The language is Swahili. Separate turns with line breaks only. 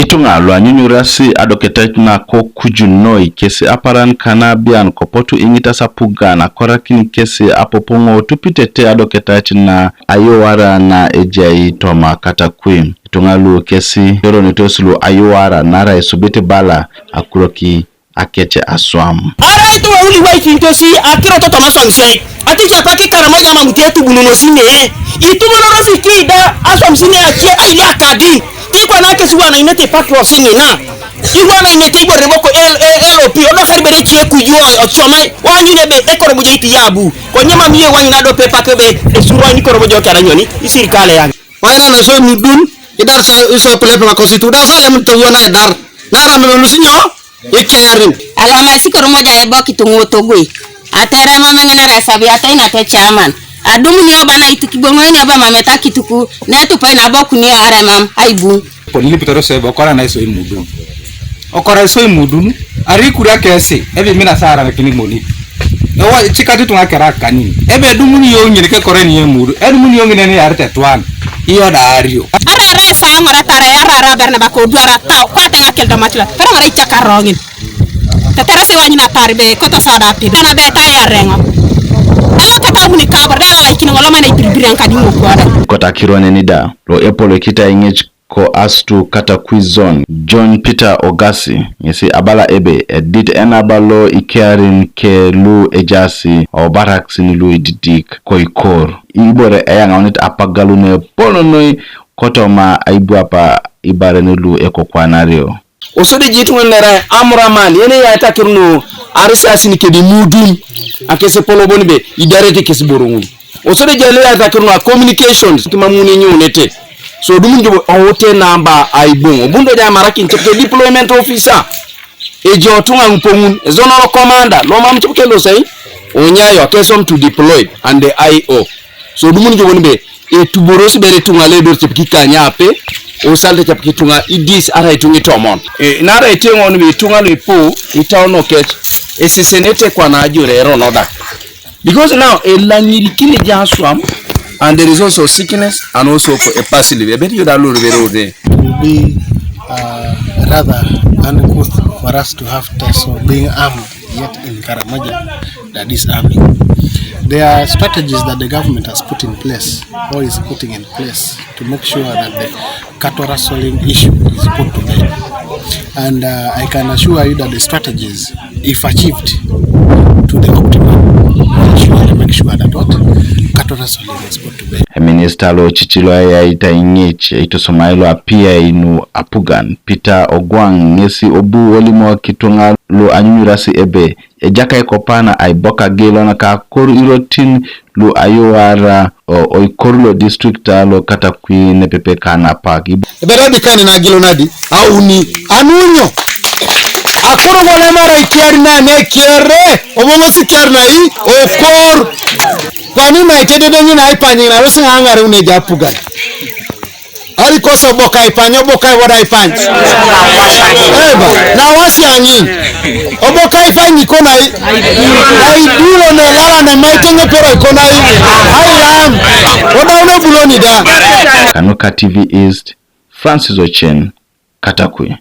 Itunga lo anyunyurasi adoketat na ko kujunoi kesi aparan kanabian kopotu ingita sapuga na korakini kesi apopongo tupitete adoketat na ayowara na ejai toma katakwi. Itunga lo kesi yoro netosulu ayowara nara esubete bala akuroki akete aswam.
Ara itu uli wai kintosi akiro to toma sonse. Ati chapa ki karamoja mamutetu bununo sine. Itu monorosi kida aswam sine akie aya kadi. Iko na kesi wana inete pakro sine na. Iwana inete ibo reboko LOP odo karbere chie kuyo osomai wanyine be ekoro bujaiti yabu. Konyema miye wanyina do pepa kebe esuro ni koro bujo karanyoni isirikale yangu.
Wana na so Imuudun idar sa uso pele pa konstitu da sa lemu to wona idar. Nara melusinyo ikerin.
Alama sikoro moja ebo kitungo togwe. Atere mama ngene resabi ataina te chairman. Adumu ni obana itukibongo ni oba mameta kituku na tupai na boku ni are mam aibu.
Polili pitoro se bokora na so Imuudun. Okora so Imuudun ari kuria kese ebe mina sara na kini moni. Ewa chikati tunga kera kanini. Ebe dumu ni yo nyine ke kore ni Imuudun. Edumu ni yo ngene ni arte twan. Iyo da ario.
Ara resa ngora tare ara berna bako duara taw kwate ngakel do matla. Tara ngara chakarongin. Tatara se wanyina tarbe koto sada pi. Dana be taya rengo.
Kota kirone nida lo epolo kita ingech ko astu kata kwizon John Peter Ogasi yesi abala ebe edit enabalo ikearin ke lu ejasi o barak sinilu ididik ko ikor ibore eyanga onet apagalu ne polonoi koto ma aibu apa ibare nelu eko kwanario
osode jitu nera amraman yene ya takirno arisa sinike di Imuudun akese polo bonibe idarete kesi borungu osode jele ya takirno communications kimamuni nyonete so dumunjo owote namba aibon obundo ja maraki ntopke deployment officer ejo tunga mpongun zonal commander lo mam topke lo sai onyayo kesom to deploy and the IO so dumunjo bonibe e tuborosi bere tunga le dor topki kanyape o salde chapki tunga idis ara itungi tomon nara itengo ni tunga le po itawno kech esisenete kwa na ajure ero no dak because now a langiri kile jaswam and there is also sickness and also a passive a bit you da lori vero de
be rather uncouth for us to have tests of being armed yet in Karamaja that is arming. There are strategies that the government has put in place or is putting in place to make sure that the cattle rustling issue is put to bed. And I can assure you that the strategies, if achieved to the optimum, will surely make sure that what cattle rustling is put to bed.
Minister lo chichilo ya ita ingeche ito somailo apia inu apugan Peter Ogwang ngesi obu olimo kitunga lo anyunyurasi ebe ejaka ekopana aiboka gelo na ka koru irotin lo ayowara o ikorulo district lo katakwi nepepe kana pagi
Beradi kani na gilo nadi au ni anunyo akoro wala mara ikiari na ne kiere omomo sikiari na i okor kwani na itedede nyina ipanyi na rosi hangare une japuga ari koso boka ipanyo boka wada ipanyi eba na wasi anyi oboka ipanyi kona i na idulo ne lala na maitenge pero kona i ailam oda une buloni da
Kanoka TV East Francis Ochen Katakwi.